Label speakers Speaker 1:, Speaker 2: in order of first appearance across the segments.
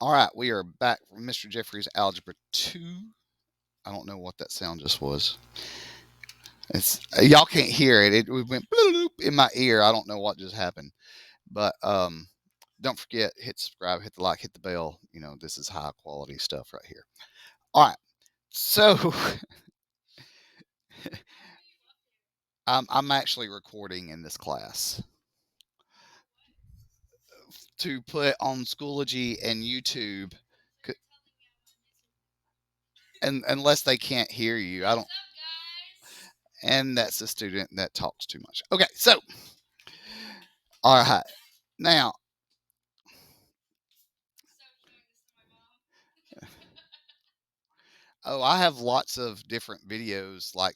Speaker 1: All right, we are back from Mr. Jeffrey's Algebra 2. I don't know what that sound just was. It's y'all can't hear it. It went bloop in my ear. I don't know what just happened. But don't forget, hit subscribe, hit the like, hit the bell. You know, this is high quality stuff right here. All right. So I'm actually recording in this class to put on Schoology and YouTube. And unless they can't hear you, I don't. And that's a student that talks too much. Okay, so all right. Now, oh, I have lots of different videos. Like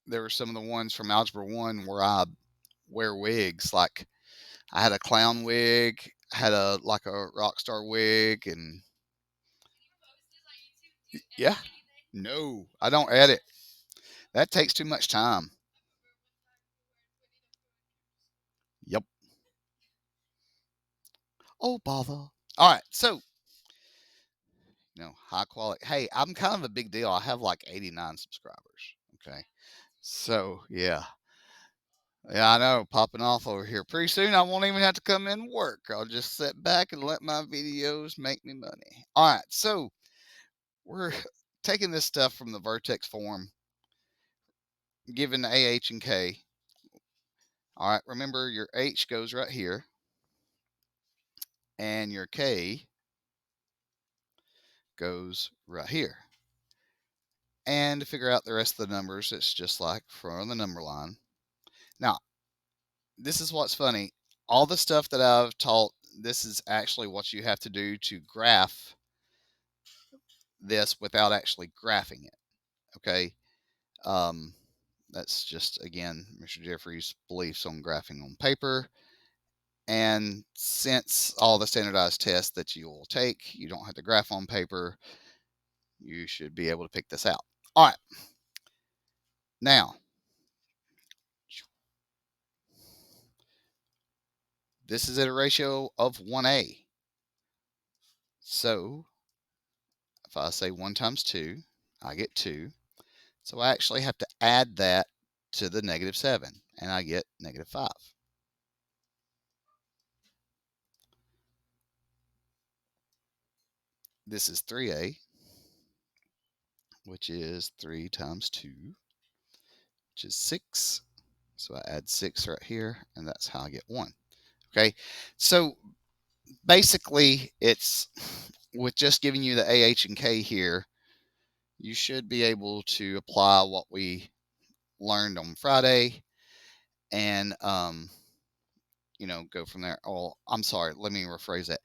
Speaker 1: there were some of the ones from Algebra 1 where I wear wigs. Like I had a clown wig, had a like a rock star wig, and yeah. No, I don't edit. That takes too much time. Yep. Oh, bother. All right. So, high quality. Hey, I'm kind of a big deal. I have like 89 subscribers. Okay. So, yeah. Yeah, I know. Popping off over here. Pretty soon, I won't even have to come in and work. I'll just sit back and let my videos make me money. All right. So, we're taking this stuff from the vertex form, given the AH and K. All right. Remember, your H goes right here, and your K goes right here. And to figure out the rest of the numbers, it's just like from the number line. Now, this is what's funny. All the stuff that I've taught, this is actually what you have to do to graph this without actually graphing it. Okay. Um, that's just, again, Mr. Jeffrey's beliefs on graphing on paper. And since all the standardized tests that you will take, you don't have to graph on paper, you should be able to pick this out. All right. Now, this is at a ratio of 1A. So if I say 1 times 2, I get 2. So I actually have to add that to the negative 7, and I get negative 5. This is 3A, which is 3 times 2, which is 6. So I add 6 right here, and that's how I get 1. Okay, so basically it's with just giving you the AH and K here, you should be able to apply what we learned on Friday and go from there. Oh, I'm sorry, let me rephrase that.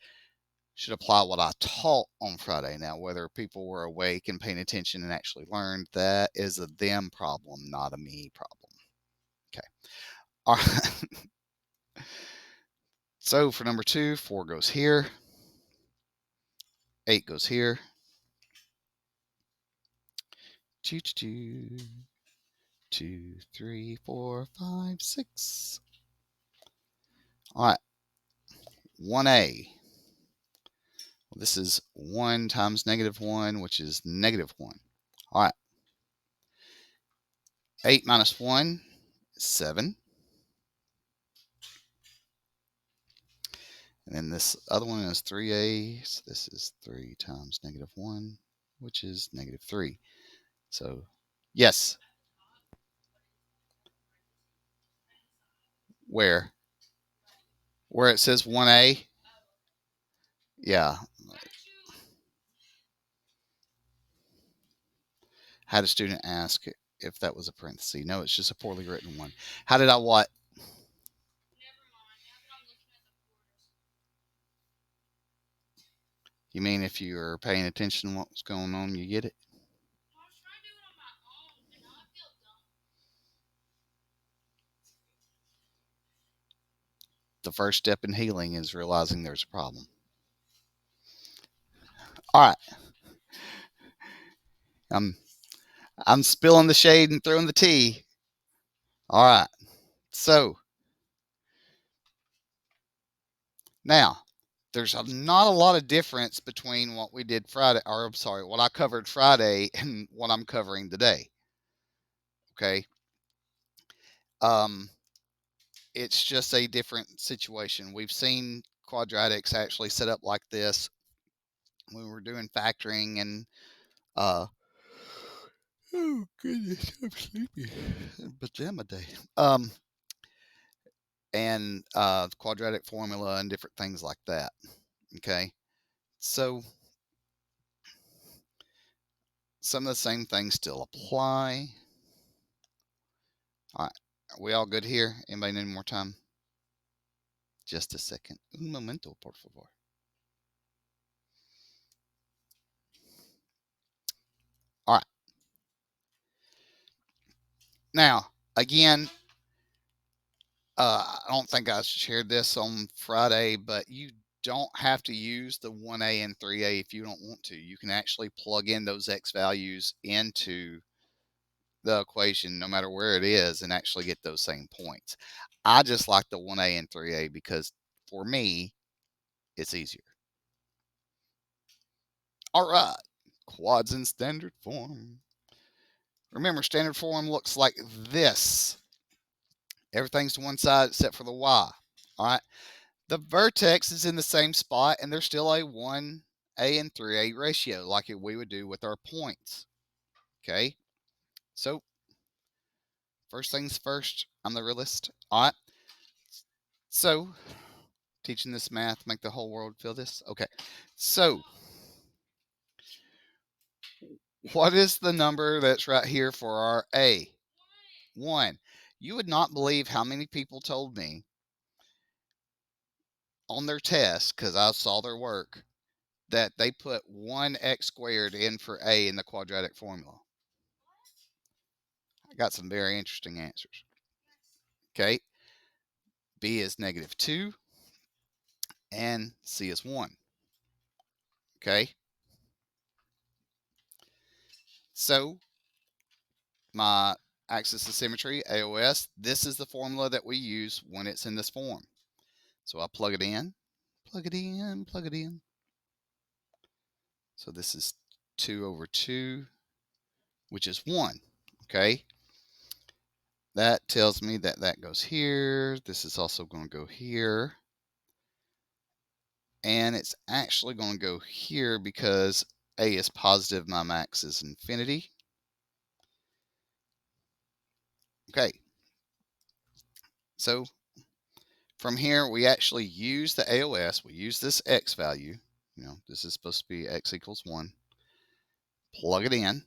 Speaker 1: Should apply what I taught on Friday. Now, whether people were awake and paying attention and actually learned, that is a them problem, not a me problem. Okay. All right. So for number 2, 4 goes here, 8 goes here. 2, 2, 2, 3, 4, 5, 6. All right. 1A. Well, this is 1 times negative 1, which is negative 1. All right. 8 minus 1 is 7. And then this other one is 3A. So this is 3 times negative 1, which is negative 3. So, yes. Where? Where it says 1A? Yeah. Had a student ask if that was a parenthesis. No, it's just a poorly written one. How did I what? You mean if you're paying attention to what's going on, you get it? The first step in healing is realizing there's a problem. All right. I'm spilling the shade and throwing the tea. All right. So now there's not a lot of difference between what we did Friday, or I'm sorry, what I covered Friday and what I'm covering today. Okay. Um, it's just a different situation. We've seen quadratics actually set up like this when we were doing factoring and oh goodness, I'm sleepy. Pajama day. And quadratic formula and different things like that. Okay. So some of the same things still apply. All right. Are we all good here? Anybody need more time? Just a second. Un momento, por favor. All right. Now, again, I don't think I shared this on Friday, but you don't have to use the 1A and 3A if you don't want to. You can actually plug in those X values into the equation, no matter where it is, and actually get those same points. I just like the 1A and 3A because for me, it's easier. All right. Quads in standard form. Remember, standard form looks like this. Everything's to one side except for the Y. All right. The vertex is in the same spot, and there's still a 1A and 3A ratio, like we would do with our points. Okay. So, first things first, I'm the realist. All right. So, teaching this math make the whole world feel this? Okay. So, what is the number that's right here for our A? 1. You would not believe how many people told me on their test, because I saw their work, that they put 1x squared in for A in the quadratic formula. I got some very interesting answers. Okay. B is -2 and C is 1. Okay. So my axis of symmetry, AOS, this is the formula that we use when it's in this form. So I plug it in, plug it in, plug it in. So this is 2 over 2, which is 1. Okay. That tells me that that goes here. This is also going to go here. And it's actually going to go here because A is positive, my max is infinity. Okay. So from here, we actually use the AOS. We use this X value. You know, this is supposed to be X equals 1. Plug it in.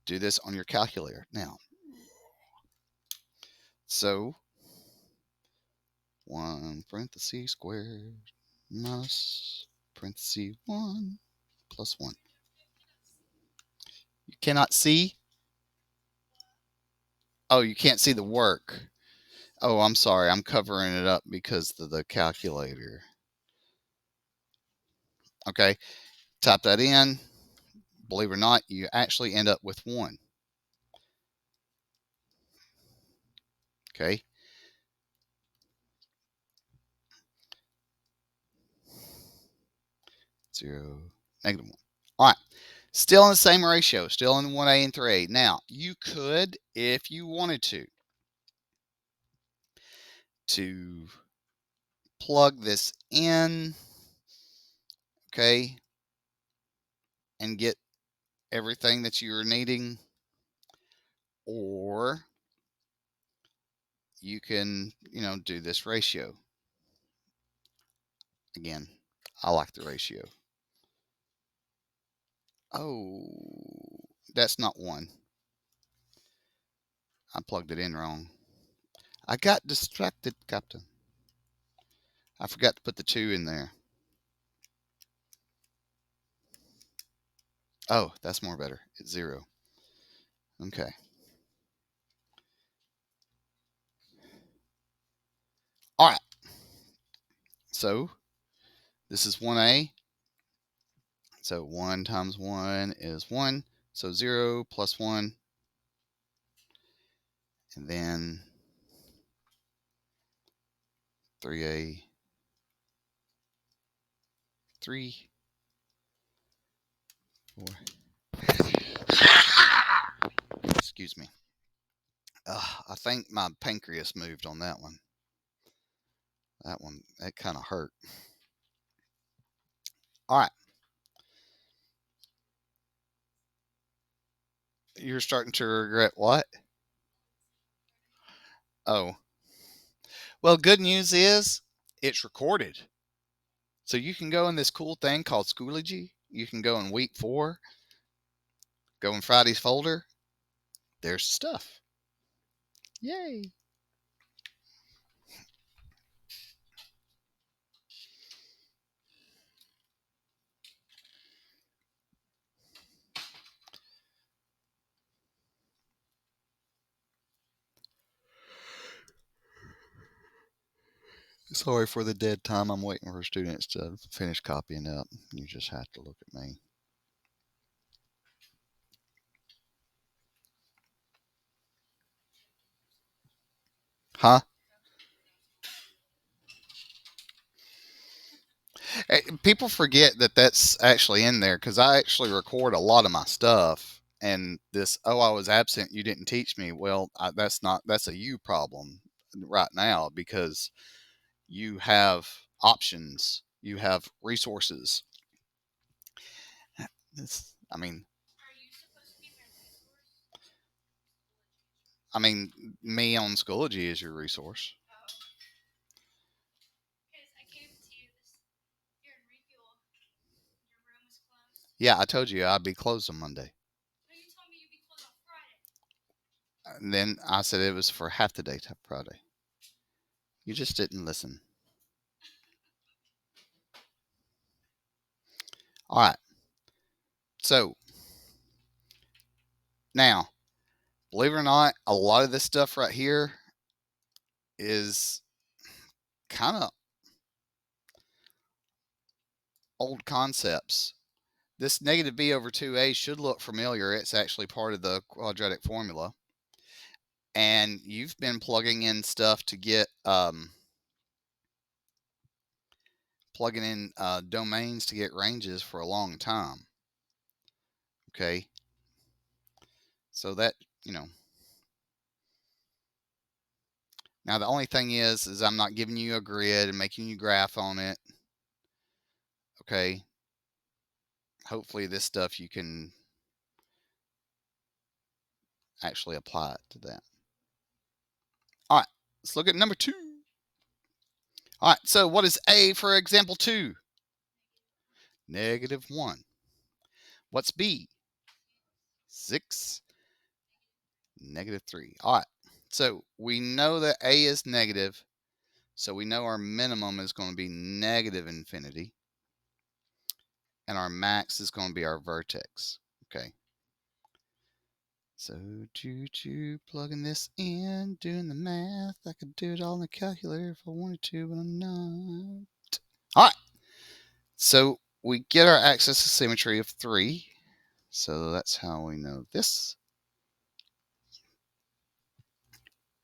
Speaker 1: Do this on your calculator. Now, so 1 parenthesis squared minus parenthesis 1 plus 1. You cannot see? Oh, you can't see the work. Oh, I'm sorry. I'm covering it up because of the calculator. Okay. Type that in. Believe it or not, you actually end up with 1. Okay. 0, -1. All right. Still in the same ratio, still in 1A and 3A. Now, you could, if you wanted to plug this in, okay, and get everything that you're needing, or you can, do this ratio. Again, I like the ratio. Oh, that's not 1. I plugged it in wrong. I got distracted, Captain. I forgot to put the 2 in there. Oh, that's more better. It's 0. Okay. All right. So this is 1A. So 1 times 1 is 1. So 0 plus 1. And then 3A 3, 4. Excuse me. I think my pancreas moved on that one. That kind of hurt. All right. You're starting to regret what? Oh. Well, good news is it's recorded. So you can go in this cool thing called Schoology. You can go in week 4, go in Friday's folder. There's stuff. Yay. Sorry for the dead time. I'm waiting for students to finish copying up. You just have to look at me. Huh? People forget that that's actually in there because I actually record a lot of my stuff. And this, oh, I was absent. You didn't teach me. Well, that's a you problem right now because you have options, you have resources. I mean, me on Schoology is your resource. Yeah, I told you I'd be closed on Monday. And then I said it was for half the day type Friday. You just didn't listen. All right. So now, believe it or not, a lot of this stuff right here is kind of old concepts. This negative b over 2a should look familiar. It's actually part of the quadratic formula. And you've been plugging in stuff to get plugging in domains to get ranges for a long time. Okay. So that, you know. Now the only thing is I'm not giving you a grid and making you graph on it. Okay. Hopefully this stuff you can actually apply it to that. All right. Let's look at number 2. All right. So what is A for example 2? -1. What's B? 6, -3. All right. So we know that A is negative. So we know our minimum is going to be negative infinity. And our max is going to be our vertex. Okay. So plugging this in, doing the math. I could do it all in the calculator if I wanted to, but I'm not. All right. So we get our axis of symmetry of 3. So that's how we know this.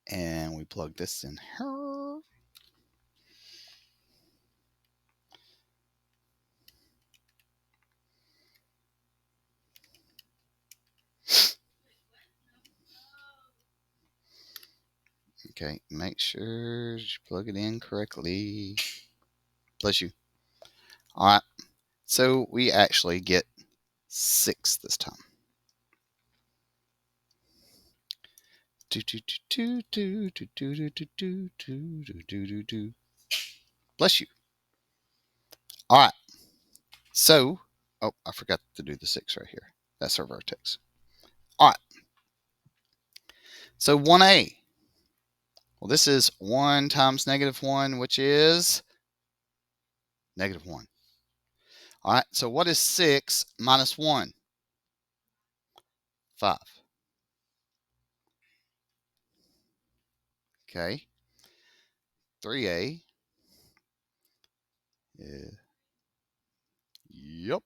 Speaker 1: And we plug this in here. Okay, make sure you plug it in correctly. Bless you. All right. So we actually get 6 this time. Bless you. All right. So, oh, I forgot to do the 6 right here. That's our vertex. All right. So 1a. Well, this is 1 times -1, which is -1. All right. So what is 6 minus 1? 5. Okay. 3a. Yep.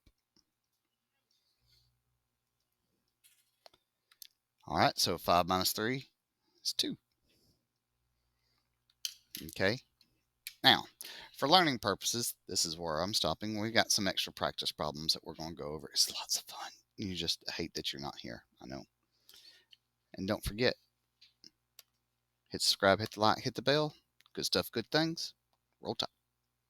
Speaker 1: All right. So 5 minus 3 is 2. Okay. Now, for learning purposes, this is where I'm stopping. We got some extra practice problems that we're going to go over. It's lots of fun. You just hate that you're not here. I know. And don't forget, hit subscribe, hit the like, hit the bell. Good stuff, good things. Roll Tide.